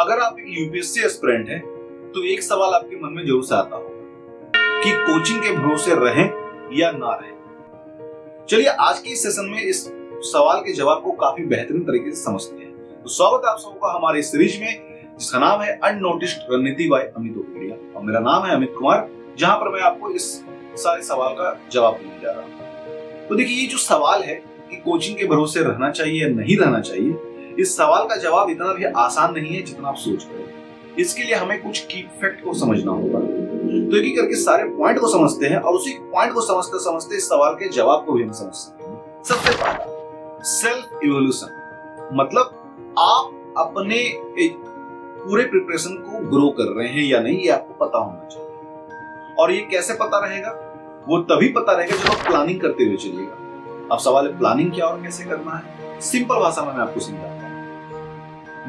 अगर आप एक यूपीएससी एस्पिरेंट हैं तो एक सवाल आपके मन में जरूर से आता होगा कि कोचिंग के भरोसे रहें या ना रहें। चलिए आज के इस सेशन में इस सवाल के जवाब को काफी बेहतरीन तरीके से समझते हैं। तो स्वागत है आप सबका हमारे इस सीरीज में जिसका नाम है अननोटिस्ड रणनीति बाय अमित ओकेडिया और मेरा नाम है अमित कुमार, जहां पर मैं आपको इस सारे सवाल का जवाब देने जा रहा हूं। तो देखिए, ये जो सवाल है कि कोचिंग के भरोसे रहना चाहिए या नहीं रहना चाहिए, इस सवाल का जवाब इतना भी आसान नहीं है जितना आप सोच रहे हैं। इसके लिए हमें कुछ की फैक्ट को समझना होगा। तो एक एक करके सारे पॉइंट को समझते हैं और उसी पॉइंट को समझते समझते इस सवाल के जवाब को भी हम समझ सकते हैं। सबसे पहला, सेल्फ इवोल्यूशन, मतलब आप अपने पूरे प्रिपरेशन को ग्रो कर रहे हैं या नहीं, ये आपको पता होना चाहिए। और ये कैसे पता रहेगा? वो तभी पता रहेगा जब आप प्लानिंग करते हुए चलिएगा। अब सवाल है प्लानिंग क्या और कैसे करना है। सिंपल भाषा में मैं आपको समझाता हूं।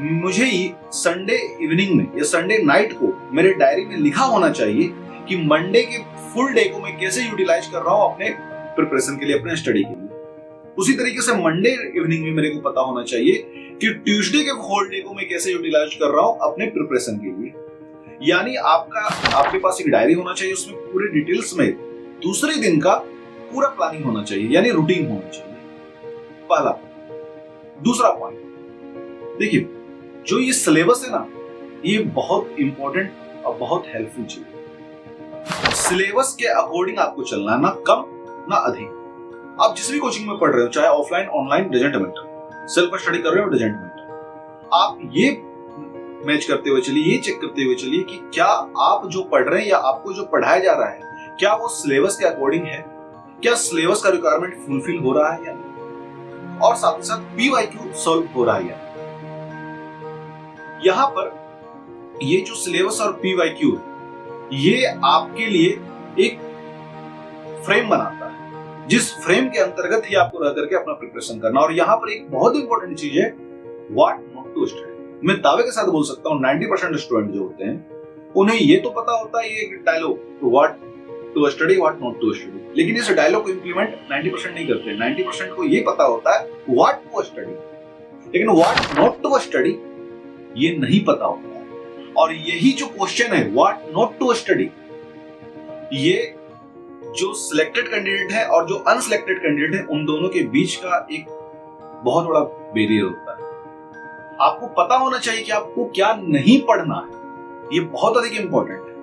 मुझे संडे इवनिंग में या संडे नाइट को मेरे डायरी में लिखा होना चाहिए कि मंडे के फुल डे को मैं कैसे यूटिलाइज कर रहा हूं अपने प्रिपरेशन के लिए, अपने स्टडी के लिए। उसी तरीके से मंडे इवनिंग में मेरे को पता होना चाहिए कि ट्यूसडे के होल डे को मैं कैसे यूटिलाइज कर रहा हूं अपने प्रिपरेशन के लिए। यानी आपके पास एक डायरी होना चाहिए, उसमें पूरे डिटेल्स में दूसरे दिन का पूरा प्लानिंग होना चाहिए, यानी रूटीन होना चाहिए। पहला। दूसरा पॉइंट देखिए, जो ये सिलेबस है ना, ये बहुत इंपॉर्टेंट और बहुत हेल्पफुल चीज है। सिलेबस के अकॉर्डिंग आपको चलना है, ना कम ना अधिक। आप जिस भी कोचिंग में पढ़ रहे हो, चाहे offline online, doesn't matter. Self study कर रहे हो, डजंट मैटर। आप ये मैच करते हुए चलिए, ये चेक करते हुए चलिए कि क्या आप जो पढ़ रहे हैं या आपको जो पढ़ाया जा रहा है, क्या वो सिलेबस के अकॉर्डिंग है, क्या सिलेबस का रिक्वायरमेंट फुलफिल हो रहा है या नहीं, और साथ ही साथ पीवाईक्यू सॉल्व हो रहा है या नहीं। यहां पर ये जो सिलेबस और पीवाईक्यू, ये आपके लिए एक फ्रेम बनाता है, जिस फ्रेम के अंतर्गत ही आपको रह करके अपना प्रिपरेशन करना। और यहां पर एक बहुत इंपॉर्टेंट चीज है, व्हाट नॉट टू स्टडी। मैं दावे के साथ बोल सकता हूं 90% स्टूडेंट जो होते हैं उन्हें ये तो पता होता है, ये dialogue, what to study, what not to study, लेकिन इस डायलॉग को इंप्लीमेंट 90% नहीं करते। 90% को ये पता होता है व्हाट टू स्टडी, लेकिन व्हाट नॉट टू स्टडी ये नहीं पता होता है। और यही जो क्वेश्चन है, व्हाट नॉट टू स्टडी, ये जो सिलेक्टेड कैंडिडेट है और जो अनसिलेक्टेड कैंडिडेट है, उन दोनों के बीच का एक बहुत बड़ा बैरियर होता है। आपको पता होना चाहिए कि आपको क्या नहीं पढ़ना है। ये बहुत अधिक इंपॉर्टेंट है,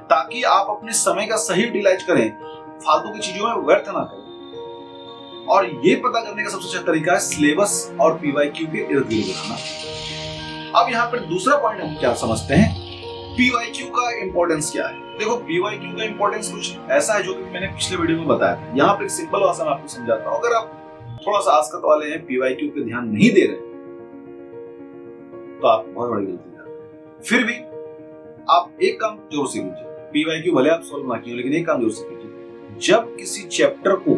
ताकि आप अपने समय का सही यूटिलाइज करें, फालतू की चीजों में व्यर्थ ना करें। और ये पता करने का सबसे अच्छा तरीका है सिलेबस और पीवाईक्यू के इर्द गिर्द रहना। अब यहाँ पर दूसरा पॉइंट हम क्या समझते हैं, पीवाईक्यू का इंपॉर्टेंस क्या है। देखो, पीवाईक्यू का इंपॉर्टेंस कुछ ऐसा है जो कि मैंने पिछले वीडियो में बताया था। यहाँ पर एक सिंपल भाषा में आपको समझाता हूँ। अगर आप थोड़ा सा आसकत वाले हैं, पीवाईक्यू पे ध्यान नहीं दे रहे, तो आप बहुत बड़ी गलती कर रहे हैं। फिर भी आप एक काम जरूर से कीजिए, पीवाईक्यू भले आप सॉल्व ना कीजिए, लेकिन एक काम जरूर से कीजिए। जब किसी चैप्टर को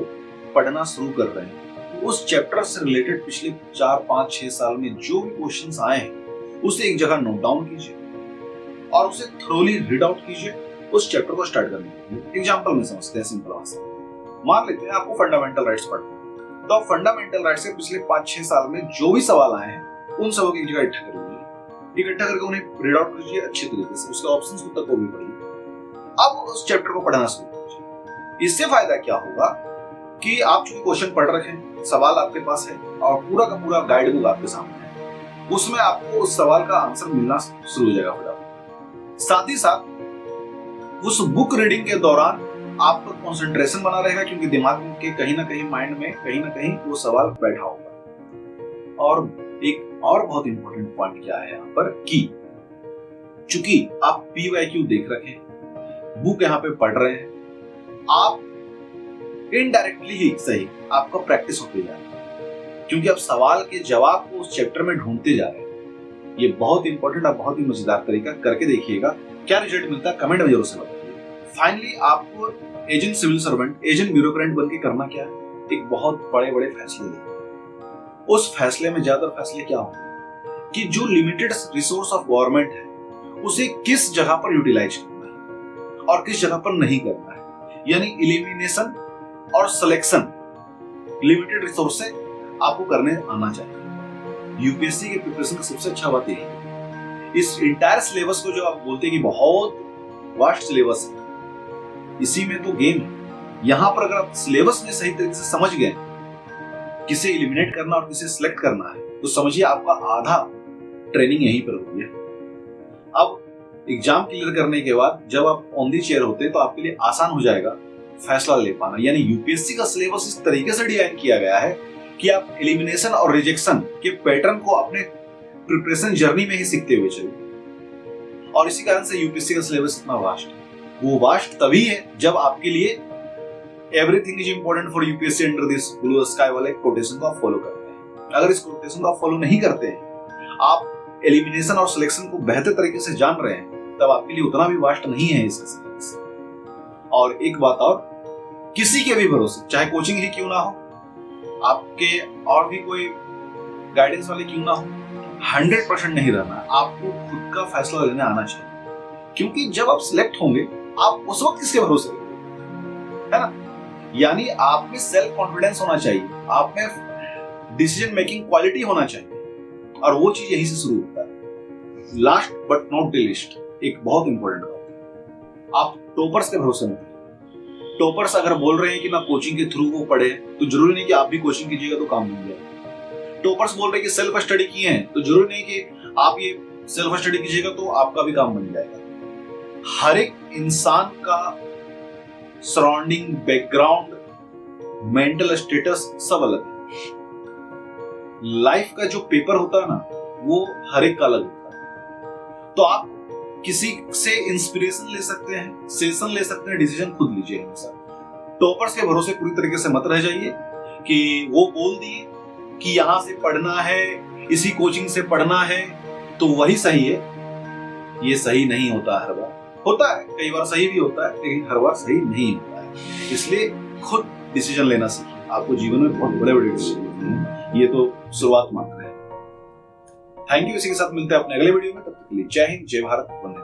पढ़ना शुरू कर रहे हैं, तो उस चैप्टर से रिलेटेड पिछले 4, 5, 6 साल में जो भी क्वेश्चंस आए हैं, उसे एक जगह नोट डाउन कीजिए और उसे थ्रोली रीड आउट कीजिए। उस चैप्टर को स्टार्ट करने के लिए एग्जांपल में समझते हैं, सिंपल भाषा। मान लेते हैं आपको फंडामेंटल राइट्स पढ़ना है, तो आप फंडामेंटल राइट्स से पिछले 5-6 साल में जो भी सवाल आए हैं, उन सबको एक जगह इकट्ठा करिए। इकट्ठा करके उन्हें रीड आउट कीजिए अच्छे तरीके से, उसके ऑप्शंस को तक को भी पढ़िए। अब उस चैप्टर को पढ़ना शुरू कीजिए। इससे फायदा क्या होगा कि आप चूंकि क्वेश्चन पढ़ रखे हैं, सवाल आपके पास है और पूरा का पूरा गाइड बुक आपके सामने है, उसमें आपको उस सवाल का आंसर मिलना शुरू हो जाएगा फटाफट। साथ ही साथ उस बुक रीडिंग के दौरान आपका कंसंट्रेशन बना रहेगा, क्योंकि दिमाग के कहीं ना कहीं, माइंड में कहीं ना कहीं वो सवाल बैठा होगा। और एक और बहुत इंपॉर्टेंट पॉइंट क्या है यहाँ पर कि चूंकि आप पीवाईक्यू देख रखे हैं, बुक यहाँ पे पढ़ रहे हैं, आप इनडायरेक्टली ही सही आपका प्रैक्टिस होते जा रहा है, क्योंकि आप सवाल के जवाब को उस चैप्टर में ढूंढते जा रहे हैं। ये बहुत इंपॉर्टेंट और बहुत ही मजेदार तरीका, करके देखिएगा। क्या रिजल्ट मिलता है कमेंट में जरूर से बताइए। फाइनली आपको agent civil servant, agent bureaucrat बनके करना क्या है, एक बहुत बड़े बड़े फैसले लेने। उस फैसले में ज्यादातर फैसले क्या होंगे कि जो लिमिटेड रिसोर्स ऑफ गवर्नमेंट है, उसे किस जगह पर यूटिलाइज करना है और किस जगह पर नहीं करना है, यानी एलिमिनेशन और सिलेक्शन लिमिटेड रिसोर्स से आपको करने आना चाहिए। यूपीएससी के प्रिपरेशन का सबसे अच्छा बात यही है इस इंटायर सिलेबस को जो आप बोलते हैं कि बहुत वास्ट सिलेबस है, इसी में तो गेम है। यहां पर अगर आप सिलेबस में सही तरीके से समझ गए किसे एलिमिनेट करना और किसे सिलेक्ट करना है, तो समझिए आपका आधा ट्रेनिंग यहीं पर हो गया। अब एग्जाम क्लियर करने के बाद जब आप ऑन दी चेयर होते हैं तो आपके लिए आसान हो जाएगा फैसला ले पाना। यानी यूपीएससी का सिलेबस इस तरीके से डिजाइन किया गया है कि आप एलिमिनेशन और रिजेक्शन के पैटर्न को अपने प्रिपरेशन जर्नी में ही सीखते हुए चलिए। और इसी कारण से यूपीएससी का सिलेबस इतना वास्ट है। वो वास्ट तभी है जब आपके लिए everything is important for UPSC under this blue sky वाले कोटेशन को आप फॉलो करते हैं। अगर इस कोटेशन को आप फॉलो नहीं करते हैं, आप एलिमिनेशन और सिलेक्शन को बेहतर तरीके से जान रहे हैं, तब आपके लिए उतना भी वास्ट नहीं है इसका सिलेबस। और एक बात और, किसी के भी भरोसे, चाहे कोचिंग ही क्यों ना हो, आपके और भी कोई गाइडेंस वाले क्यों ना हो, 100% नहीं रहना। आपको खुद का फैसला लेने आना चाहिए, क्योंकि जब आप सिलेक्ट होंगे आप उस वक्त किसके भरोसे है ना। यानी आप में सेल्फ कॉन्फिडेंस होना चाहिए, आप में डिसीजन मेकिंग क्वालिटी होना चाहिए, और वो चीज यहीं से शुरू होता है। Last but not the least, एक बहुत इंपॉर्टेंट बात, आप टॉपर्स के भरोसे मत। टॉपर्स अगर बोल रहे हैं कि ना कोचिंग के थ्रू वो पढ़े, तो जरूरी नहीं कि आप भी कोचिंग कीजिएगा तो काम मिल जाए। टॉपर्स बोल रहे हैं कि सेल्फ स्टडी किए हैं, तो जरूरी नहीं कि आप ये सेल्फ स्टडी कीजिएगा तो आपका भी काम बन जाएगा। हर एक इंसान का सराउंडिंग, बैकग्राउंड, मेंटल स्टेटस सब अलग है। लाइफ का जो पेपर होता है ना, वो हर एक का अलग होता है। तो आप किसी से इंस्पिरेशन ले सकते हैं, सेशन ले सकते हैं, डिसीजन खुद लीजिए हमेशा। टॉपर्स के भरोसे पूरी तरीके से मत रह जाइए कि वो बोल दिए कि यहां से पढ़ना है, इसी कोचिंग से पढ़ना है तो वही सही है। ये सही नहीं होता, हर बार होता है, कई बार सही भी होता है, लेकिन हर बार सही नहीं होता है। इसलिए खुद डिसीजन लेना सीखिए, आपको जीवन में बहुत बड़े बड़े डिसीजन लेने हैं। ये तो शुरुआत मात्र है। Thank you. इसी के साथ मिलते हैं अपने अगले वीडियो में, तब तक के लिए जय हिंद, जय भारत, वंदे।